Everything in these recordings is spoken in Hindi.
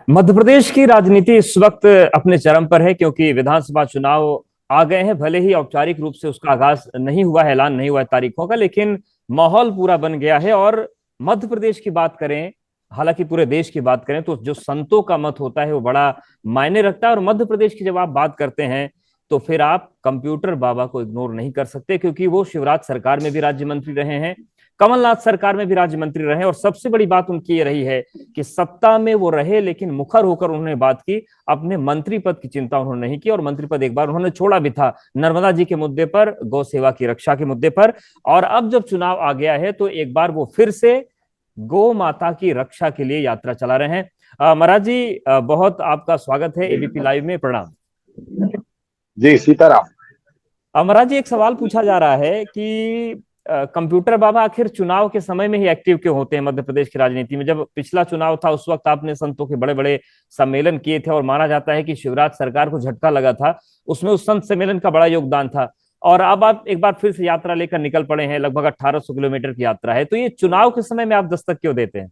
मध्य प्रदेश की राजनीति इस वक्त अपने चरम पर है क्योंकि विधानसभा चुनाव आ गए हैं। भले ही औपचारिक रूप से उसका आगाज नहीं हुआ है, ऐलान नहीं हुआ है तारीखों का, लेकिन माहौल पूरा बन गया है। और मध्य प्रदेश की बात करें, हालांकि पूरे देश की बात करें, तो जो संतों का मत होता है वो बड़ा मायने रखता है। और मध्य प्रदेश की जब आप बात करते हैं तो फिर आप कंप्यूटर बाबा को इग्नोर नहीं कर सकते, क्योंकि वो शिवराज सरकार में भी राज्य मंत्री रहे हैं, कमलनाथ सरकार में भी राज्य मंत्री रहे, और सबसे बड़ी बात उनकी ये रही है कि सत्ता में वो रहे लेकिन मुखर होकर उन्होंने बात की, अपने मंत्री पद की चिंता उन्होंने नहीं की। और मंत्री पद एक बार उन्होंने छोड़ा भी था, नर्मदा जी के मुद्दे पर, गौ सेवा की रक्षा के मुद्दे पर। और अब जब चुनाव आ गया है तो एक बार वो फिर से गौ माता की रक्षा के लिए यात्रा चला रहे हैं। महाराज जी, बहुत आपका स्वागत है एबीपी लाइव में। प्रणाम जी, सीताराम। महाराज जी, एक सवाल पूछा जा रहा है कि कंप्यूटर बाबा आखिर चुनाव के समय में ही एक्टिव क्यों होते हैं मध्य प्रदेश की राजनीति में? जब पिछला चुनाव था उस वक्त आपने संतों के बड़े बड़े सम्मेलन किए थे और माना जाता है कि शिवराज सरकार को झटका लगा था, उसमें उस संत सम्मेलन का बड़ा योगदान था। और अब आप एक बार फिर से यात्रा लेकर निकल पड़े हैं, लगभग 1800 किलोमीटर की यात्रा है, तो ये चुनाव के समय में आप दस्तक क्यों देते हैं?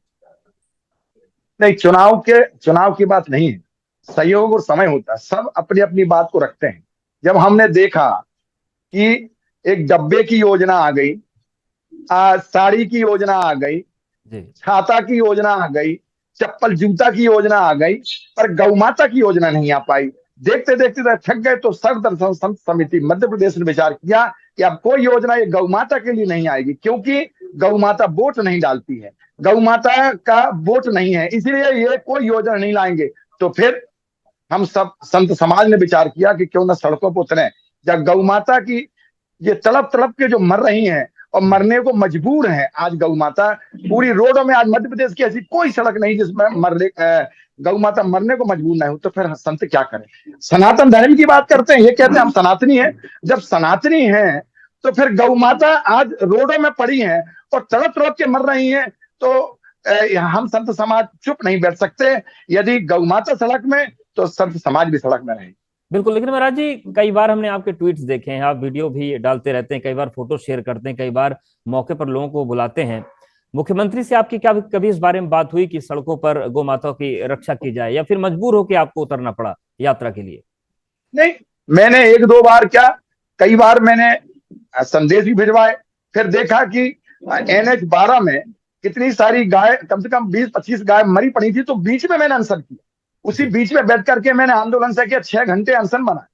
नहीं, चुनाव की बात नहीं है। सहयोग और समय होता है, सब अपनी अपनी बात को रखते हैं। जब हमने देखा कि एक डब्बे की योजना आ गई, साड़ी की योजना आ गई, जी। छाता की योजना आ गई, चप्पल जूता की योजना आ गई, पर गौ माता की योजना नहीं आ पाई। देखते देखते तो थक गए, तो सर्वदर्शन संत समिति मध्य प्रदेश ने विचार किया कि अब कोई योजना ये गौ माता के लिए नहीं आएगी, क्योंकि गौ माता वोट नहीं डालती है, गौ माता का वोट नहीं है, इसलिए ये कोई योजना नहीं लाएंगे। तो फिर हम सब संत समाज ने विचार किया कि क्यों ना सड़कों पर उतरे। जब गौ माता की ये तड़प तड़प के जो मर रही हैं और मरने को मजबूर हैं, आज गौ माता पूरी रोडों में, आज मध्य प्रदेश की ऐसी कोई सड़क नहीं जिसमें गौ माता मरने को मजबूर ना हो, तो फिर संत क्या करें? सनातन धर्म की बात करते हैं, ये कहते हैं हम सनातनी हैं। जब सनातनी हैं तो फिर गौ माता आज रोडों में पड़ी हैं और तड़प तड़प के मर रही हैं, तो हम संत समाज चुप नहीं बैठ सकते। यदि गौ माता सड़क में, तो संत समाज भी सड़क में रहे। बिल्कुल, लेकिन महाराज जी, कई बार हमने आपके ट्वीट्स देखे हैं, आप वीडियो भी डालते रहते हैं, कई बार फोटो शेयर करते हैं, कई बार मौके पर लोगों को बुलाते हैं। मुख्यमंत्री से आपकी क्या कभी इस बारे में बात हुई कि सड़कों पर गौ माता की रक्षा की जाए, या फिर मजबूर होकर आपको उतरना पड़ा यात्रा के लिए? नहीं, मैंने एक दो बार क्या, कई बार मैंने संदेश भी भिजवाए। फिर देखा कि NH 12 में कितनी सारी गाय, कम से कम 20-25 गाय मरी पड़ी थी, तो बीच में मैंने अनशन किया। उसी जी। बीच में बैठ करके मैंने आंदोलन से किया, 6 घंटे अनशन बना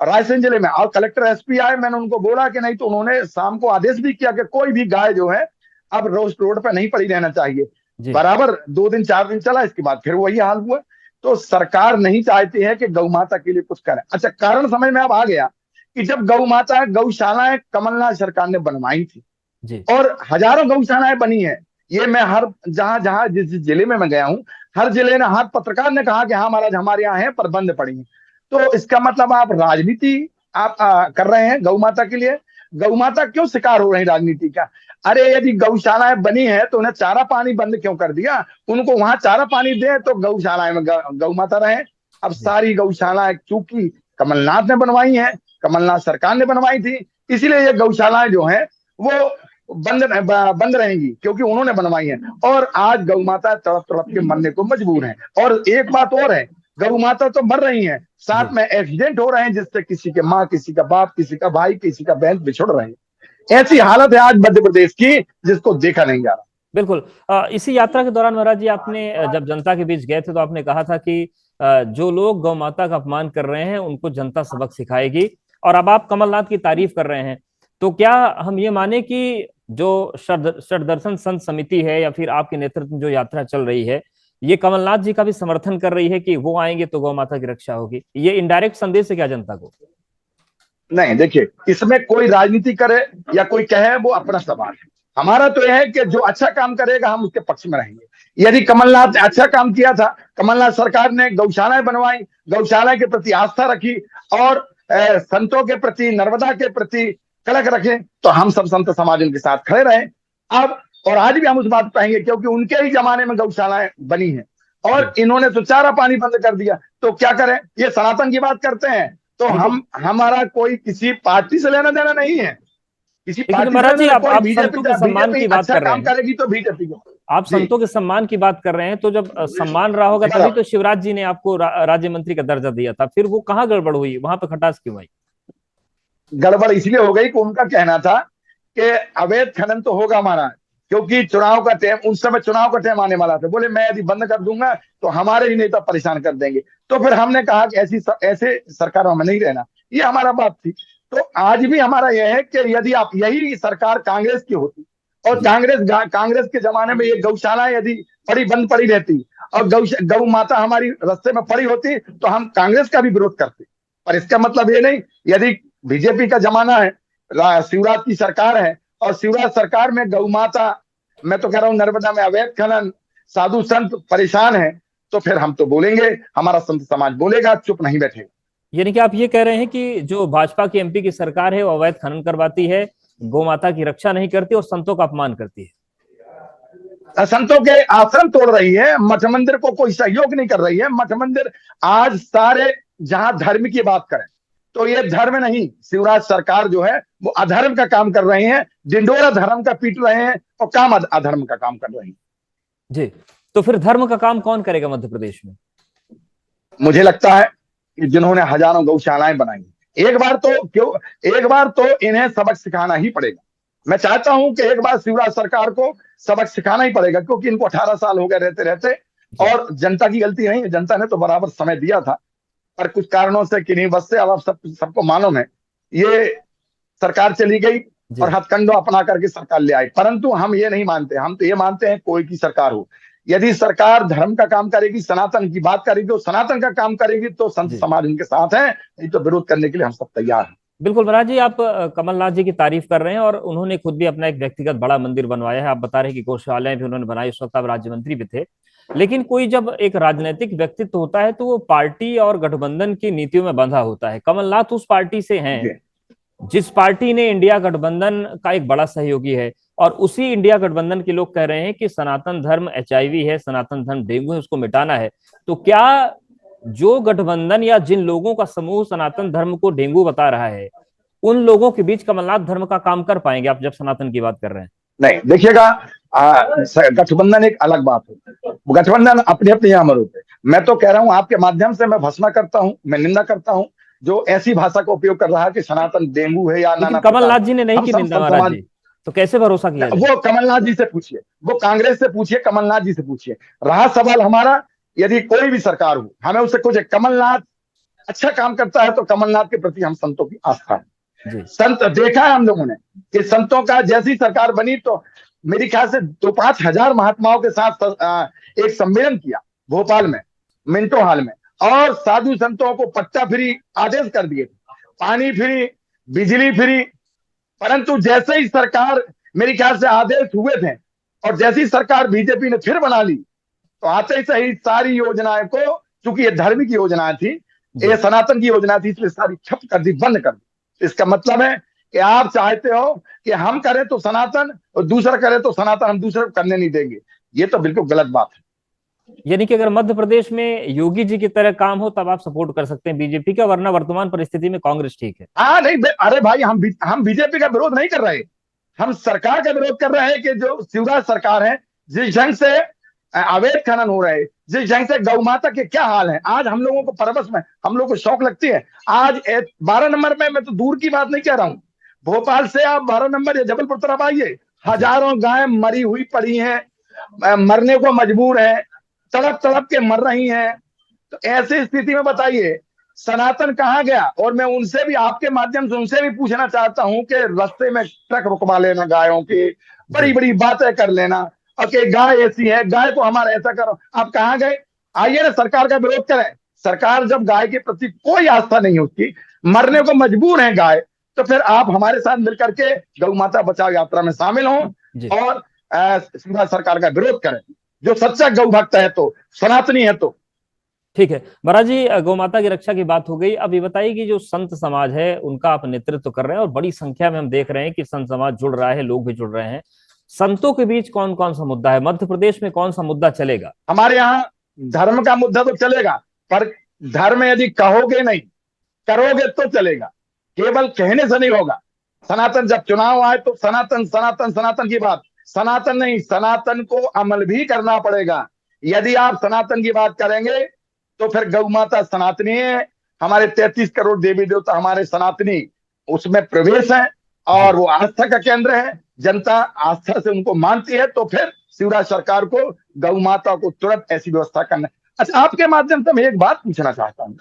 रायसेन जिले में। और कलेक्टर SP आए, मैंने उनको बोला कि नहीं, तो उन्होंने शाम को आदेश भी किया कि कोई भी गाय जो है अब रोड पर नहीं पड़ी रहना चाहिए। जी। बराबर 2 दिन 4 दिन चला, इसके बाद फिर वही हाल हुआ। तो सरकार नहीं चाहती है कि गौ माता के लिए कुछ करें। अच्छा, कारण समझ में अब आ गया कि जब गौ माता गौशालाएं कमलनाथ सरकार ने बनवाई थी, जी। और हजारों गौशालाएं बनी है। ये मैं हर जहां जहां जिस जिस जिले में मैं गया हूं, हर जिले ने, हर पत्रकार ने कहा कि हाँ महाराज, हमारे यहाँ है पर बंद पड़ी है। तो इसका मतलब आप राजनीति आप कर रहे हैं गौ माता के लिए। गौ माता क्यों शिकार हो रही राजनीति का? अरे यदि गौशालाएं बनी है तो उन्हें चारा पानी बंद क्यों कर दिया? उनको वहां चारा पानी दे तो गौशालाएं में गौ माता रहे। अब जी। सारी गौशालाएं चूंकि कमलनाथ ने बनवाई है, कमलनाथ सरकार ने बनवाई थी, इसीलिए ये गौशालाएं जो है वो बंद रहेंगी, क्योंकि उन्होंने बनवाई है। और आज गौ माता तड़प तड़प के मरने को मजबूर है। और एक बात और है, गौ माता तो मर रही है, जी। साथ में एक्सीडेंट हो रहे हैं, जिससे किसी के माँ, किसी का बाप, किसी का भाई, किसी का बहन बिछुड़ रहे हैं। ऐसी हालत है आज मध्य प्रदेश की, जिसको देखा नहीं जा रहा। बिल्कुल। इसी यात्रा के दौरान महाराज जी, आपने जब जनता के बीच गए थे तो आपने कहा था कि जो लोग गौ माता का अपमान कर रहे हैं उनको जनता सबक सिखाएगी। और अब आप कमलनाथ की तारीफ कर रहे हैं, तो क्या हम ये माने कि जो षडदर्शन संत समिति है या फिर आपके नेतृत्व में जो यात्रा चल रही है, ये कमलनाथ जी का भी समर्थन कर रही है कि वो आएंगे तो गौ माता की रक्षा होगी? ये इनडायरेक्ट संदेश है क्या जनता को? नहीं, देखिए, इसमें कोई राजनीति करे या कोई कहे, वो अपना सवाल है। हमारा तो यह है कि जो अच्छा काम करेगा हम उसके पक्ष में रहेंगे। यदि कमलनाथ ने अच्छा काम किया था, कमलनाथ सरकार ने गौशालाएं बनवाई, गौशाला के प्रति आस्था रखी, और संतों के प्रति, नर्मदा के प्रति कलक रखे, तो हम सब संत समाज उनके साथ खड़े रहे। अब और आज भी हम उस बात पर कहेंगे, क्योंकि उनके ही जमाने में गौशालाएं बनी हैं जी। और इन्होंने तो चारा पानी बंद कर दिया। तो क्या करें? ये सनातन की बात करते हैं, तो लेकिन हमारा कोई किसी पार्टी से लेना देना नहीं है, किसी लेकिन पार्टी से महाराज लेना जी, देना। आप कोई संतों बीजेपी के सम्मान बीजेपी की बात अच्छा कर रहे काम हैं। करेगी तो बीजेपी को। आप जी संतों के सम्मान की बात कर रहे हैं, तो जब सम्मान रहा होगा तभी तो शिवराज जी ने आपको राज्य मंत्री का दर्जा दिया था, फिर वो कहाँ गड़बड़ हुई, वहां पे खटास क्यों आई? गड़बड़ इसलिए हो गई कि उनका कहना था कि अवैध खनन तो होगा हमारा, क्योंकि चुनाव का टाइम, उस समय चुनाव का टाइम आने वाला था। बोले मैं यदि बंद कर दूंगा तो हमारे ही नेता परेशान कर देंगे। तो फिर हमने कहा कि ऐसे सरकार में नहीं रहना, ये हमारा बात थी। तो आज भी हमारा यह है कि यदि आप यही सरकार कांग्रेस की होती और जी कांग्रेस के जमाने में ये गौशाला यदि बंद पड़ी रहती और गौ माता हमारी रास्ते में पड़ी होती तो हम कांग्रेस का भी विरोध करते। पर इसका मतलब ये नहीं, यदि बीजेपी का जमाना है, शिवराज की सरकार है और शिवराज सरकार में गौ माता, मैं तो कह रहा हूं नर्मदा में अवैध खनन, साधु संत परेशान है, तो फिर हम तो बोलेंगे, हमारा संत समाज बोलेगा, चुप नहीं बैठेगा। यानी कि आप ये कह रहे हैं कि जो भाजपा की एमपी की सरकार है वो अवैध खनन करवाती है, गौ माता की रक्षा नहीं करती और संतों का अपमान करती है। संतों के आश्रम तोड़ रही है, मठ मंदिर को कोई सहयोग नहीं कर रही है। मठ मंदिर आज सारे, जहां धर्म की बात करें तो ये धर्म नहीं, शिवराज सरकार जो है वो अधर्म का काम कर रहे हैं, डिंडोरा धर्म का पीट रहे हैं और काम अधर्म का काम कर रहे हैं। जी, तो फिर धर्म का काम कौन करेगा मध्य प्रदेश में? मुझे लगता है कि जिन्होंने हजारों गौशालाएं बनाई, एक बार तो इन्हें सबक सिखाना ही पड़ेगा। मैं चाहता हूं कि एक बार शिवराज सरकार को सबक सिखाना ही पड़ेगा, क्योंकि इनको 18 साल हो गए रहते रहते, और जनता की गलती नहीं है, जनता ने तो बराबर समय दिया था, पर कुछ कारणों से किन्हीं बस से, अब आप सबको मालूम है, ये सरकार चली गई जी और हथकंडा अपना करके सरकार ले आई। परंतु हम ये नहीं मानते, हम तो ये मानते हैं कोई की सरकार हो, यदि सरकार धर्म का काम करेगी, सनातन की बात करेगी और सनातन का काम करेगी तो संत जी, समाज उनके साथ है, नहीं तो विरोध करने के लिए हम सब तैयार हैं। बिल्कुल महाराज जी, आप कमलनाथ जी की तारीफ कर रहे हैं और उन्होंने खुद भी अपना एक व्यक्तिगत बड़ा मंदिर बनवाया है। आप बता रहे हैं कि गौशालाएं भी उन्होंने बनाई, उस वक्त आप राज्य मंत्री भी थे। लेकिन कोई जब एक राजनीतिक व्यक्तित्व होता है तो वो पार्टी और गठबंधन की नीतियों में बंधा होता है। कमलनाथ उस पार्टी से हैं जी जिस पार्टी ने इंडिया गठबंधन का एक बड़ा सहयोगी है, और उसी इंडिया गठबंधन के लोग कह रहे हैं कि सनातन धर्म एचआईवी है, सनातन धर्म डेंगू है, उसको मिटाना है। तो क्या जो गठबंधन या जिन लोगों का समूह सनातन धर्म को डेंगू बता रहा है, उन लोगों के बीच कमलनाथ धर्म का काम कर पाएंगे आप, जब सनातन की बात कर रहे हैं? नहीं, देखिएगा, गठबंधन एक अलग बात है, गठबंधन अपने अपने यहाँ मर होते। मैं तो कह रहा हूँ, आपके माध्यम से मैं भर्त्सना करता हूँ, मैं निंदा करता हूँ जो ऐसी भाषा का उपयोग कर रहा है कि सनातन डेंगू है या लेकिन नाना प्रकार कमलनाथ है। जी ने नहीं हम की सब निंदा संत महाराज समाज, जी, तो कैसे भरोसा किया जाए? वो कमलनाथ जी से पूछिए, वो कांग्रेस से पूछिए, कमलनाथ जी से पूछिए। रहा सवाल हमारा, यदि कोई भी सरकार हो, हमें उससे कुछ, कमलनाथ अच्छा काम करता है तो कमलनाथ के प्रति हम संतों की आस्था है। जी संत देखा है हम लोगों ने कि संतों का जैसी सरकार बनी तो मेरे ख्याल से 2-5 हजार महात्माओं के साथ एक सम्मेलन किया भोपाल में, मिंटो हॉल में, और साधु संतों को पट्टा फ्री आदेश कर दिए, पानी फ्री, बिजली फ्री। परंतु जैसे ही सरकार, मेरे ख्याल से आदेश हुए थे और जैसी सरकार बीजेपी ने फिर बना ली, तो आते ही सही सारी योजनाएं को, चूंकि ये धर्म की योजना थी, जी, ये सनातन की योजना थी, इसलिए सारी ठप कर दी, बंद कर दी। इसका मतलब है कि आप चाहते हो कि हम करें तो सनातन और दूसरा करे तो सनातन, हम दूसरे को करने नहीं देंगे। ये तो बिल्कुल गलत बात है। यानी कि अगर मध्य प्रदेश में योगी जी की तरह काम हो तब आप सपोर्ट कर सकते हैं बीजेपी का, वरना वर्तमान परिस्थिति में कांग्रेस ठीक है। हाँ नहीं, अरे भाई, हम बीजेपी का विरोध नहीं कर रहे, हम सरकार का विरोध कर रहे हैं कि जो शिवराज सरकार है, जिस ढंग से अवैध खनन हो रहे हैं, जिस ढंग से गौ माता के क्या हाल है। आज हम लोगों को परवश में, हम लोगों को शौक लगती है। आज 12 नंबर में, मैं तो दूर की बात नहीं कह रहा हूं, भोपाल से आप 12 नंबर या जबलपुर तरफ आइए, जी हजारों गाय मरी हुई पड़ी हैं, मरने को मजबूर है, तड़प तड़प के मर रही हैं। तो ऐसी स्थिति में बताइए सनातन कहाँ गया? और मैं उनसे भी, आपके माध्यम से उनसे भी पूछना चाहता हूं कि रास्ते में ट्रक रुकवा लेना गायों की, बड़ी जी बड़ी बातें कर लेना, और कि गाय ऐसी है, गाय को हमारा ऐसा करो। आप कहाँ गए? आइए ना, सरकार का विरोध करें। सरकार जब गाय के प्रति कोई आस्था नहीं उसकी, मरने को मजबूर है गाय, तो फिर आप हमारे साथ मिलकर के गौ माता बचाओ यात्रा में शामिल हों जी, और सीधा सरकार का विरोध करें। जो सच्चा गौ भक्त है, तो सनातनी है, तो ठीक है। महाराज जी, गौ माता की रक्षा की बात हो गई, अब ये बताइए कि जो संत समाज है उनका आप नेतृत्व कर रहे हैं और बड़ी संख्या में हम देख रहे हैं कि संत समाज जुड़ रहा है, लोग भी जुड़ रहे हैं। संतों के बीच कौन कौन सा मुद्दा है, मध्य प्रदेश में कौन सा मुद्दा चलेगा? हमारे यहाँ धर्म का मुद्दा तो चलेगा, पर धर्म यदि कहोगे नहीं, करोगे तो चलेगा, केवल कहने से नहीं होगा। सनातन, जब चुनाव आए तो सनातन सनातन सनातन की बात, सनातन नहीं, सनातन को अमल भी करना पड़ेगा। यदि आप सनातन की बात करेंगे तो फिर गौ माता सनातनी है, हमारे 33 करोड़ देवी देवता हमारे सनातनी उसमें प्रवेश है जी और वो आस्था का केंद्र है, जनता आस्था से उनको मानती है, तो फिर शिवराज सरकार को गौ माता को तुरंत ऐसी व्यवस्था करना। अच्छा, आपके माध्यम से मैं एक बात पूछना चाहता हूँ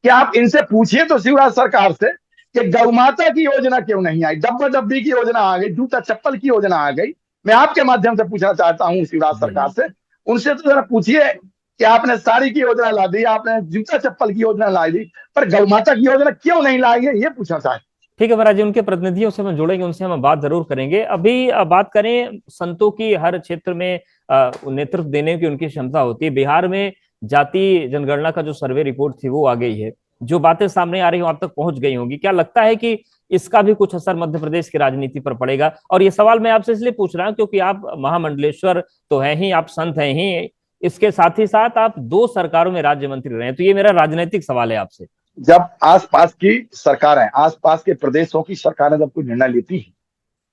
कि आप इनसे पूछिए तो शिवराज सरकार से कि गौ माता की योजना क्यों नहीं आई, डब्बा डब्बी की योजना आ गई, जूता चप्पल की योजना आ गई। मैं आपके माध्यम से पूछना चाहता हूँ शिवराज जी सरकार से, उनसे तो जरा पूछिए कि आपने साड़ी की योजना ला दी, आपने जूता चप्पल की योजना ला दी, पर गौ माता की योजना क्यों नहीं लाई है, ये पूछना चाहते। ठीक है महाराज जी, उनके प्रतिनिधियों से हम जुड़ेंगे, उनसे हम बात जरूर करेंगे। अभी बात करें संतों की, हर क्षेत्र में नेतृत्व देने की उनकी क्षमता होती है। बिहार में जाति जनगणना का जो सर्वे रिपोर्ट थी वो आ गई है, जो बातें सामने आ रही हो आप तक पहुंच गई होंगी। क्या लगता है कि इसका भी कुछ असर मध्य प्रदेश की राजनीति पर पड़ेगा? और ये सवाल मैं आपसे इसलिए पूछ रहा हूं क्योंकि आप महामंडलेश्वर तो हैं ही, आप संत हैं ही, इसके साथ ही साथ आप 2 सरकारों में राज्य मंत्री रहे हैं। तो ये मेरा राजनीतिक सवाल है आपसे। जब आसपास की सरकारें, आसपास के प्रदेशों की सरकारें जब कोई निर्णय लेती हैं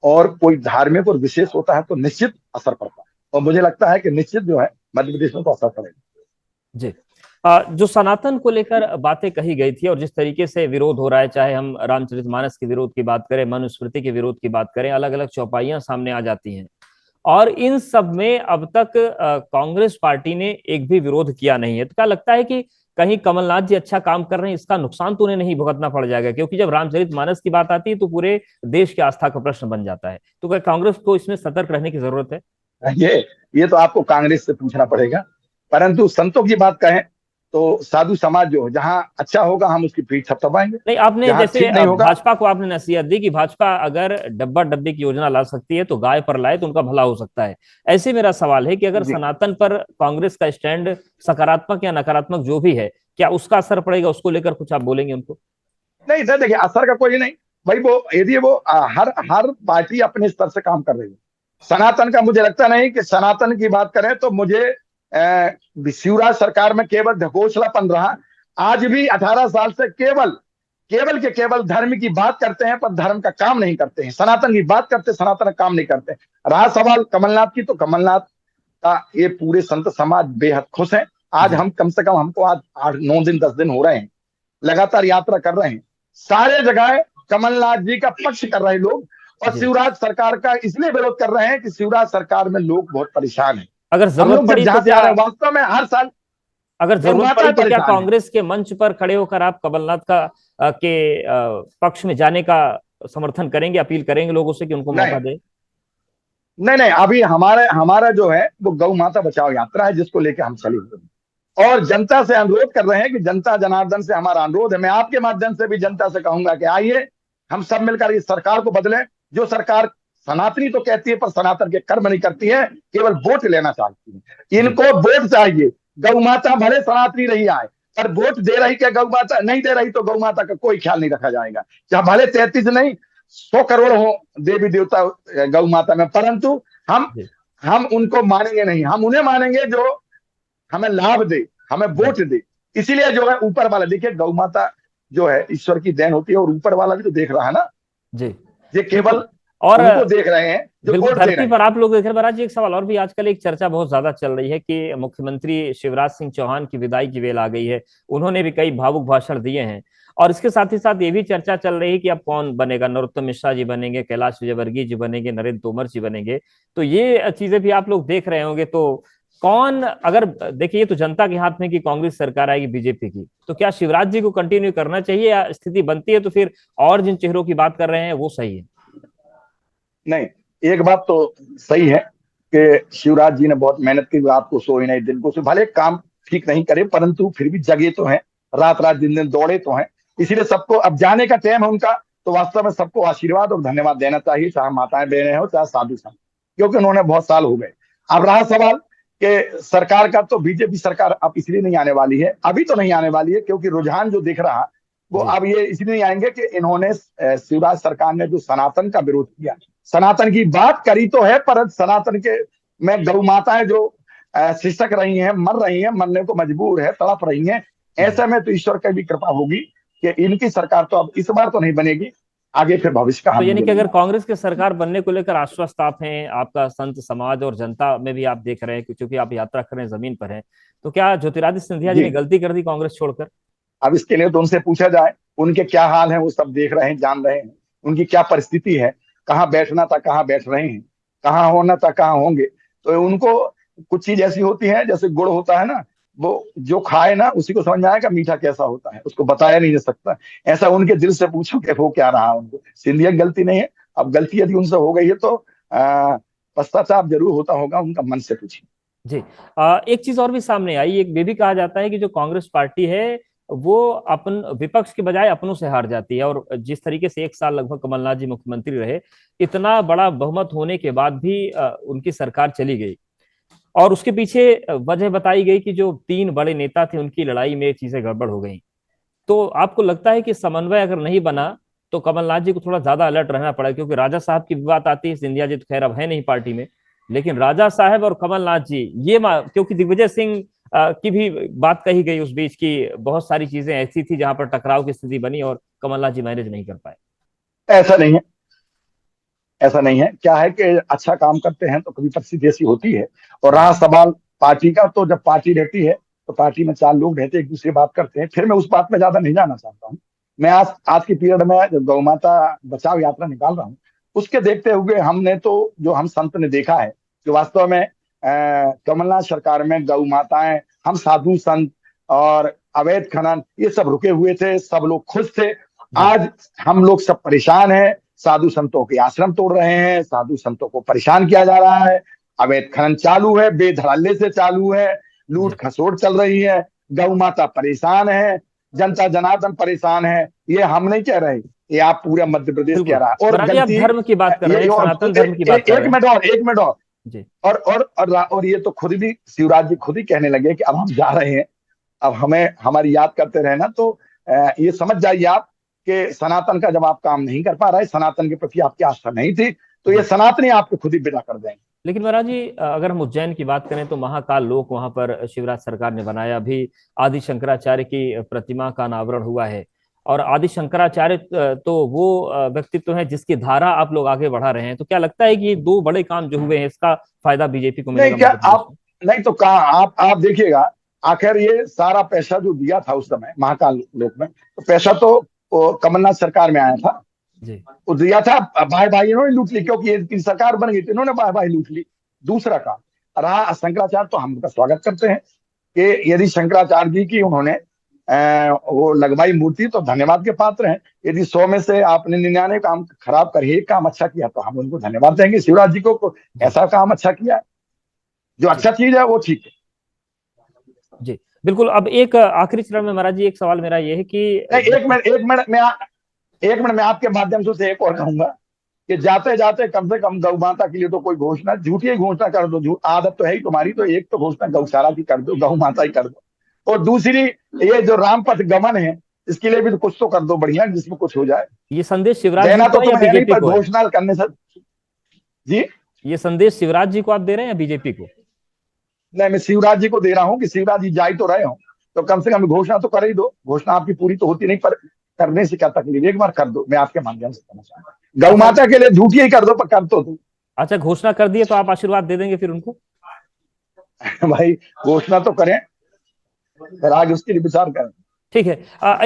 और कोई धार्मिक और विशेष होता है तो निश्चित असर पड़ता है, और मुझे लगता है कि निश्चित जो है मध्य प्रदेश में तो असर पड़ेगा। जी जो सनातन को लेकर बातें कही गई थी और जिस तरीके से विरोध हो रहा है, चाहे हम रामचरितमानस के विरोध की बात करें, मनुस्मृति के विरोध की बात करें, अलग अलग चौपाइयां सामने आ जाती हैं। और इन सब में अब तक कांग्रेस पार्टी ने एक भी विरोध किया नहीं है। तो क्या लगता है कि कहीं कमलनाथ जी अच्छा काम कर रहे हैं, इसका नुकसान तो उन्हें नहीं भुगतना पड़ जाएगा? क्योंकि जब रामचरितमानस की बात आती है तो पूरे देश की आस्था का प्रश्न बन जाता है। तो क्या कांग्रेस को इसमें सतर्क रहने की जरूरत है? ये तो आपको कांग्रेस से पूछना पड़ेगा। परंतु संतों की बात कहें तो साधु समाज जो जहां अच्छा होगा हम उसकी पीठ थपथपाएंगे, नहीं, आपने जहां जैसे ठीक नहीं होगा। भाजपा को आपने नसीहत दी कि भाजपा अगर डब्बा डब्बी की योजना ला सकती है तो गाय पर लाए तो उनका भला हो सकता है। ऐसे मेरा सवाल है कि अगर जी सनातन पर कांग्रेस का स्टैंड सकारात्मक या नकारात्मक जो भी है, क्या उसका असर पड़ेगा? उसको लेकर कुछ आप बोलेंगे उनको? नहीं सर, देखिए असर का कोई नहीं भाई, वो यदि वो हर हर पार्टी अपने स्तर से काम कर रही है। सनातन का मुझे लगता नहीं कि, सनातन की बात करें तो मुझे शिवराज सरकार में केवल ढकोसलापन रहा। आज भी 18 साल से केवल केवल के केवल धर्म की बात करते हैं पर धर्म का काम नहीं करते हैं, सनातन की बात करते सनातन का काम नहीं करते। रहा सवाल कमलनाथ की, तो कमलनाथ का ये पूरे संत समाज बेहद खुश है। आज जी हम कम से कम, हमको आज 8 9 दिन 10 दिन हो रहे हैं, लगातार यात्रा कर रहे हैं, सारे जगह कमलनाथ जी का पक्ष कर रहे लोग, और जी शिवराज सरकार का इसलिए विरोध कर रहे हैं कि शिवराज सरकार में लोग बहुत परेशान हैं। अगर हम जरूरत लोग जब पड़ी तो जहां से आ क्या, रहे हैं वास्तव में हर साल अगर गौ जरूरत माता पड़ी तो क्या परेशान है। कांग्रेस के मंच पर खड़े होकर आप कमलनाथ का पक्ष में जाने का समर्थन करेंगे, अपील करेंगे लोगों से कि उनको मौका नहीं दे? नहीं नहीं, अभी हमारे हमारा जो है वो गौ माता बचाओ यात्रा है, जिसको लेकर हम चले हुए हैं और जनता से अनुरोध कर रहे हैं कि जनता जनार्दन से हमारा अनुरोध है, मैं आपके माध्यम से भी जनता से कहूंगा कि आइए हम सब मिलकर इस सरकार को बदलें। जो सरकार सनातनी तो कहती है पर सनातन के कर्म नहीं करती है, केवल वोट लेना चाहती है। जी इनको वोट चाहिए। गौ माता भले सनातनी रही आए, पर वोट दे रही क्या गौ माता, नहीं दे रही तो गौ माता का कोई ख्याल नहीं रखा जाएगा। चाहे भले 33 नहीं 100 करोड़ हो देवी देवता गौ माता में, परंतु हम जी हम उनको मानेंगे नहीं, हम उन्हें मानेंगे जो हमें लाभ दे, हमें जी वोट दे। इसीलिए जो है ऊपर वाला, देखिए गौ माता जो है ईश्वर की देन होती है, और ऊपर वाला भी तो देख रहा है ना, जी ये केवल बिल्कुल। और उनको देख रहे हैं जो बिल्कुल वोट दे धरती रहे हैं। पर आप लोग देख रहे हैं। महाराज जी, एक सवाल और भी, आजकल एक चर्चा बहुत ज्यादा चल रही है कि मुख्यमंत्री शिवराज सिंह चौहान की विदाई की बेल आ गई है। उन्होंने भी कई भावुक भाषण दिए हैं, और इसके साथ ही साथ ये भी चर्चा चल रही है कि अब कौन बनेगा, नरोत्तम मिश्रा जी बनेंगे, कैलाश विजयवर्गीय जी बनेंगे, नरेंद्र तोमर जी बनेंगे। तो ये चीजें भी आप लोग देख रहे होंगे। तो कौन, अगर देखिए, ये तो जनता के हाथ में कि कांग्रेस सरकार आएगी बीजेपी की, तो क्या शिवराज जी को कंटिन्यू करना चाहिए, या स्थिति बनती है तो फिर और जिन चेहरों की बात कर रहे हैं वो सही है? नहीं, एक बात तो सही है कि शिवराज जी ने बहुत मेहनत की, रात को सोए नहीं, दिन को सोए, भले काम ठीक नहीं करे परंतु फिर भी जगे तो हैं, रात रात दिन दिन दौड़े तो हैं। इसीलिए सबको अब जाने का टाइम है उनका, तो वास्तव में सबको आशीर्वाद और धन्यवाद देना चाहिए, चाहे माताएं बहनें हो चाहे साधु संत, क्योंकि उन्होंने बहुत साल हो गए। अब रहा सवाल कि सरकार का, तो बीजेपी सरकार अब इसलिए नहीं आने वाली है, अभी तो नहीं आने वाली है, क्योंकि रुझान जो दिख रहा वो जी अब ये इसलिए नहीं आएंगे कि इन्होंने शिवराज सरकार ने जो सनातन का विरोध किया, सनातन की बात करी तो है पर सनातन के में गौ माताएं जो शिक्षक रही हैं, मर रही हैं, मरने को मजबूर है, तड़प रही हैं। जी ऐसे में तो ईश्वर की भी कृपा होगी कि इनकी सरकार तो अब इस बार तो नहीं बनेगी, आगे फिर भविष्य का तो हम यानी कि अगर देखेंगे। कांग्रेस की सरकार बनने को लेकर आश्वस्त आप हैं, आपका संत समाज और जनता में भी आप देख रहे हैं, क्योंकि आप यात्रा कर रहे हैं, जमीन पर हैं, तो क्या ज्योतिरादित्य सिंधिया जी जी, ने गलती कर दी कांग्रेस छोड़कर? अब इसके लिए तो उनसे पूछा जाए, उनके क्या हाल है वो सब देख रहे हैं, जान रहे हैं, उनकी क्या परिस्थिति है, कहाँ बैठना था कहाँ बैठ रहे हैं, कहाँ होना था कहाँ होंगे। तो उनको कुछ चीज ऐसी होती है, जैसे गुड़ होता है ना, वो जो खाए ना उसी को समझ में आएगा मीठा कैसा होता है, उसको बताया नहीं जा सकता। ऐसा उनके दिल से पूछो कि वो क्या रहा उनको। सिंधिया की गलती नहीं है, अब गलती यदि उनसे हो गई है तो पश्चाताप जरूर होता होगा, उनका मन से पूछिए। जी। एक चीज और भी सामने आई, एक ये भी कहा जाता है कि जो कांग्रेस पार्टी है वो अपन विपक्ष के बजाय अपनों से हार जाती है, और जिस तरीके से 1 साल लगभग कमलनाथ जी मुख्यमंत्री रहे, इतना बड़ा बहुमत होने के बाद भी उनकी सरकार चली गई, और उसके पीछे वजह बताई गई कि जो 3 बड़े नेता थे उनकी लड़ाई में चीजें गड़बड़ हो गई। तो आपको लगता है कि समन्वय अगर नहीं बना तो कमलनाथ जी को थोड़ा ज्यादा अलर्ट रहना पड़ा, क्योंकि राजा साहब की भी बात आती है, सिंधिया जी तो खैर अब है नहीं पार्टी में, लेकिन राजा साहब और कमलनाथ जी क्योंकि दिग्विजय सिंह की भी बात कही गई उस बीच की, बहुत सारी चीजें ऐसी थी जहां पर टकराव की स्थिति बनी और कमलनाथ जी मैनेज नहीं कर पाए। ऐसा नहीं है, ऐसा नहीं है, क्या है कि अच्छा काम करते हैं तो कभी परिस्थिति ऐसी होती है। और जी। रहा सवाल पार्टी का, तो जब पार्टी रहती है तो पार्टी में 4 लोग रहते हैं, एक दूसरे बात करते हैं, फिर मैं उस बात में ज्यादा नहीं जाना चाहता हूँ। मैं आज आज की पीरियड में जब गौ माता बचाओ यात्रा निकाल रहा हूँ, उसके देखते हुए हमने तो, जो हम संत ने देखा है कि वास्तव में कमलनाथ सरकार में गौ माताएं, हम साधु संत और अवैध खनन ये सब रुके हुए थे, सब लोग खुश थे। जी। आज हम लोग सब परेशान हैं, साधु संतों के आश्रम तोड़ रहे हैं, साधु संतों को परेशान किया जा रहा है, अवैध खनन चालू है, बेधड़ल्ले से चालू है, लूट जी। खसोट चल रही है, गौ माता परेशान है, जनता जनार्दन परेशान है। ये हम नहीं कह रहे, ये आप पूरा मध्य प्रदेश कह बिल्कुल। रहा है। और महाराज जी आप गलती धर्म की बात कर रहे ये हैं, एक सनातन धर्म की बात कर एक रहे हैं। मिनट और, एक मिनट और। जी। और ये तो खुद भी शिवराज जी खुद ही कहने लगे कि अब हम जा रहे हैं, अब हमें हमारी याद करते रहे ना, तो ये समझ जाइए आप कि सनातन का जब आप काम नहीं कर पा रहे, सनातन के प्रति आपकी आस्था नहीं थी, तो ये जी। सनातनी आपको खुद ही विदा कर देंगे। लेकिन महाराज जी अगर हम उज्जैन की बात करें तो महाकाल लोक वहां पर शिवराज सरकार ने बनाया, अभी आदि शंकराचार्य की प्रतिमा का अनावरण हुआ है, और आदि शंकराचार्य तो वो व्यक्तित्व है जिसकी धारा आप लोग आगे बढ़ा रहे हैं, तो क्या लगता है कि ये 2 बड़े काम जो हुए हैं इसका फायदा बीजेपी को नहीं मिलेगा क्या मध्य प्रदेश आप, में? नहीं तो कहा आप देखिएगा, आखिर ये सारा पैसा जो दिया था उस समय महाकाल लोक में, तो पैसा तो कमलनाथ सरकार में आया था, जी। वो दिया था, भाई भाई इन्होंने लूट ली, क्योंकि इनकी सरकार बन गई थी, इन्होंने भाई भाई लूट ली। दूसरा काम रहा शंकराचार्य, तो हम उनका स्वागत करते हैं कि यदि शंकराचार्य जी की उन्होंने वो लगवाई मूर्ति, तो धन्यवाद के पात्र हैं। यदि 100 में से आपने 99 काम खराब कर एक काम अच्छा किया, तो हम उनको धन्यवाद देंगे शिवराज जी को, जी। ऐसा काम अच्छा किया। जो जी। अच्छा चीज है वो ठीक है। जी। बिल्कुल। अब एक आखिरी चरण में महाराज जी एक सवाल मेरा ये है कि नहीं, जब एक मिनट मैं आपके माध्यम से एक और कहूंगा कि जाते जाते कम से कम गौ माता के लिए तो कोई घोषणा, झूठी ही घोषणा कर दो, झूठ आदत तो है ही तुम्हारी, तो एक तो घोषणा गौशाला की कर दो, गौ माता ही कर दो। और दूसरी, ये जो राम पथ गमन है, इसके लिए भी तो कुछ तो कर दो बढ़िया, जिसमें कुछ हो जाए। ये संदेश शिवराज जी देना को तो है या तुम्हें है नहीं, बीजेपी पर को है? घोषणा करने से। जी, ये संदेश शिवराज जी को आप दे रहे हैं या बीजेपी को? नहीं, मैं शिवराज जी को दे रहा हूँ कि शिवराज जी जा ही तो रहे हो, तो कम से कम घोषणा तो कर ही दो। घोषणा आपकी पूरी तो होती नहीं, पर करने से क्या तकलीफ, एक बार कर दो, मैं आपके माध्यम से कहना चाहूंगा। गौ अच्छा। माता के लिए झूठी ही कर दो, पर कर तो दो। अच्छा, घोषणा कर दिए तो आप आशीर्वाद दे देंगे फिर उनको? भाई घोषणा तो करें, फिर आगे उसके लिए विचार करें। ठीक है।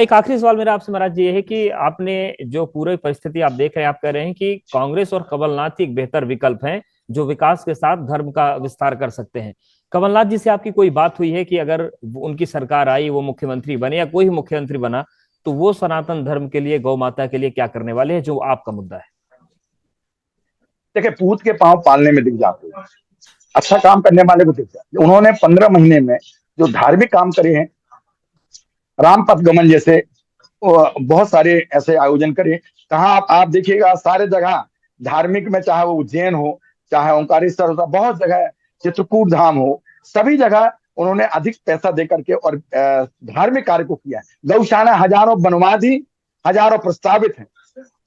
एक आखिरी सवाल मेरा आपसे महाराज जी ये है कि आपने जो पूरी परिस्थिति आप देख रहे हैं, आप कह रहे हैं कि कांग्रेस और कमलनाथ ही एक बेहतर विकल्प हैं जो विकास के साथ धर्म का विस्तार कर सकते हैं। कमलनाथ जी से आपकी कोई बात हुई है कि अगर उनकी सरकार आई, वो मुख्यमंत्री बने या कोई मुख्यमंत्री बना, तो वो सनातन धर्म के लिए, गौ माता के लिए क्या करने वाले हैं, जो आपका मुद्दा है? देखिए, पूत के पांव पालने में दिख जाते हैं, अच्छा काम करने वाले को दिख जाते हैं। उन्होंने 15 महीने में जो धार्मिक काम करे हैं, राम पथ गमन जैसे बहुत सारे ऐसे आयोजन करे। कहाँ आप देखिएगा सारे जगह धार्मिक में, चाहे वो उज्जैन हो, चाहे ओंकारेश्वर हो, बहुत जगह, चित्रकूट धाम हो, सभी जगह उन्होंने अधिक पैसा दे करके और धार्मिक कार्य को किया है। गौशाला हजारों बनवा दी, हजारों प्रस्तावित है।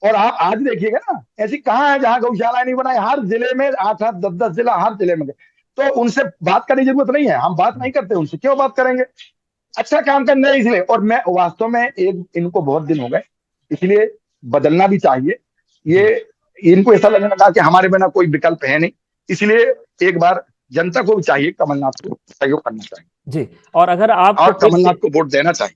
और आप आज देखिएगा ना, ऐसी कहाँ है जहां गौशाला नहीं बनाई, हर जिले में 8-8 10-10 जिला, हर जिले में। तो उनसे बात करने की जरूरत नहीं है, हम बात नहीं करते उनसे, क्यों बात करेंगे? अच्छा काम करना है इसलिए। और मैं वास्तव में, एक इनको बहुत दिन हो गए, इसलिए बदलना भी चाहिए। ये इनको ऐसा लगने लगा कि हमारे बिना कोई विकल्प है नहीं, इसलिए एक बार जनता को भी चाहिए कमलनाथ को सहयोग करना चाहिए जी। और अगर आपको और फिर से, कमलनाथ को वोट देना चाहिए।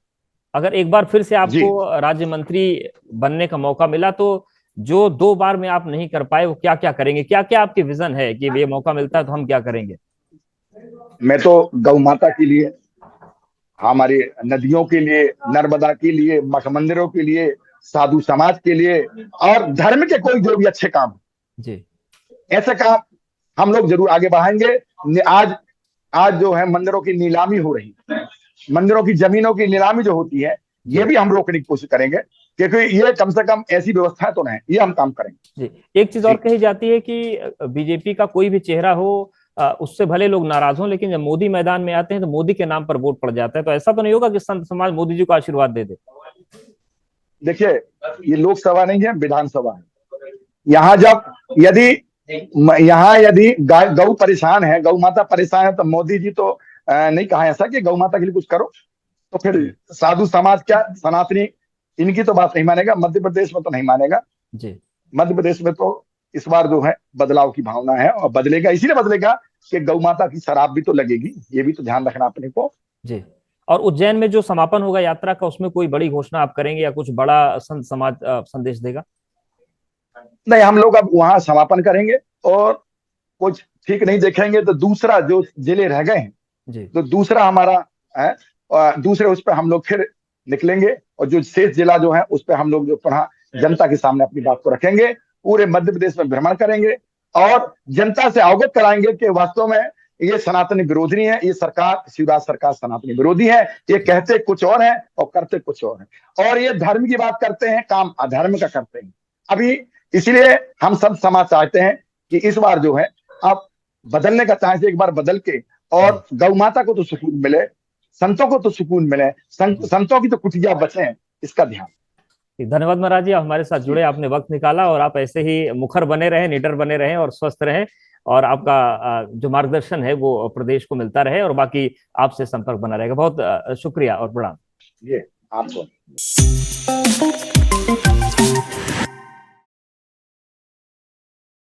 अगर एक बार फिर से जी आपको राज्य मंत्री बनने का मौका मिला तो जो 2 बार में आप नहीं कर पाए वो क्या क्या करेंगे? क्या क्या आपकी विजन है कि ये मौका मिलता है तो हम क्या करेंगे? मैं तो गौ माता के लिए, हमारी नदियों के लिए, नर्मदा के लिए, मठ मंदिरों के लिए, साधु समाज के लिए और धर्म के कोई जो भी अच्छे काम, जी ऐसे काम हम लोग जरूर आगे बढ़ाएंगे। आज आज जो है मंदिरों की नीलामी हो रही है, मंदिरों की जमीनों की नीलामी जो होती है, ये जी भी हम रोकने की कोशिश करेंगे, क्योंकि ये कम से कम ऐसी व्यवस्था तो नहीं, ये हम काम करेंगे। जी। एक चीज और जी कही जाती है कि बीजेपी का कोई भी चेहरा हो, उससे भले लोग नाराज हों, लेकिन जब मोदी मैदान में आते हैं तो मोदी के नाम पर वोट पड़ जाता है। तो ऐसा तो नहीं होगा कि संत समाज मोदी जी को आशीर्वाद दे दे? देखिए, ये लोकसभा नहीं है, विधानसभा है। यहाँ जब यदि यहाँ यदि गौ परेशान है, गौ माता परेशान है, तो मोदी जी तो नहीं कहा ऐसा कि गौ माता के लिए कुछ करो। तो फिर साधु समाज क्या, सनातनी, इनकी तो बात नहीं मानेगा, मध्य प्रदेश में तो नहीं मानेगा। जी मध्य प्रदेश में तो इस बार जो है बदलाव की भावना है, और बदलेगा, इसीलिए बदलेगा कि गौ माता की शराब भी तो लगेगी, ये भी तो ध्यान रखना अपने को। जी। और उज्जैन में जो समापन होगा यात्रा का, उसमें कोई बड़ी घोषणा आप करेंगे या कुछ बड़ा संत समाज संदेश देगा? नहीं, हम लोग अब वहां समापन करेंगे और कुछ ठीक नहीं देखेंगे तो दूसरा जो जिले रह गए हैं, जी तो दूसरा हमारा है, दूसरे उस पर हम लोग फिर निकलेंगे, और जो शेष जिला जो है उस पर हम लोग जो पुनः जनता के सामने अपनी बात को रखेंगे, पूरे मध्य प्रदेश में भ्रमण करेंगे और जनता से अवगत कराएंगे कि वास्तव में ये सनातनी विरोधी है, ये सरकार, शिवराज सरकार सनातनी विरोधी है, ये कहते कुछ और है और करते कुछ और है, और ये धर्म की बात करते हैं, काम अधर्म का करते हैं अभी। इसलिए हम सब समाज चाहते हैं कि इस बार जो है अब बदलने का चांस, एक बार बदल के, जी और गौ माता को तो सुकून मिले, संतों को तो सुकून मिले, जी। संतों की तो कुटिया बचे, इसका ध्यान। धन्यवाद महाराज जी, आप हमारे साथ जुड़े, आपने वक्त निकाला, और आप ऐसे ही मुखर बने रहें, निडर बने रहें और स्वस्थ रहें, और आपका जो मार्गदर्शन है वो प्रदेश को मिलता रहे, और बाकी आपसे संपर्क बना रहेगा। बहुत शुक्रिया और प्रणाम। ये आपको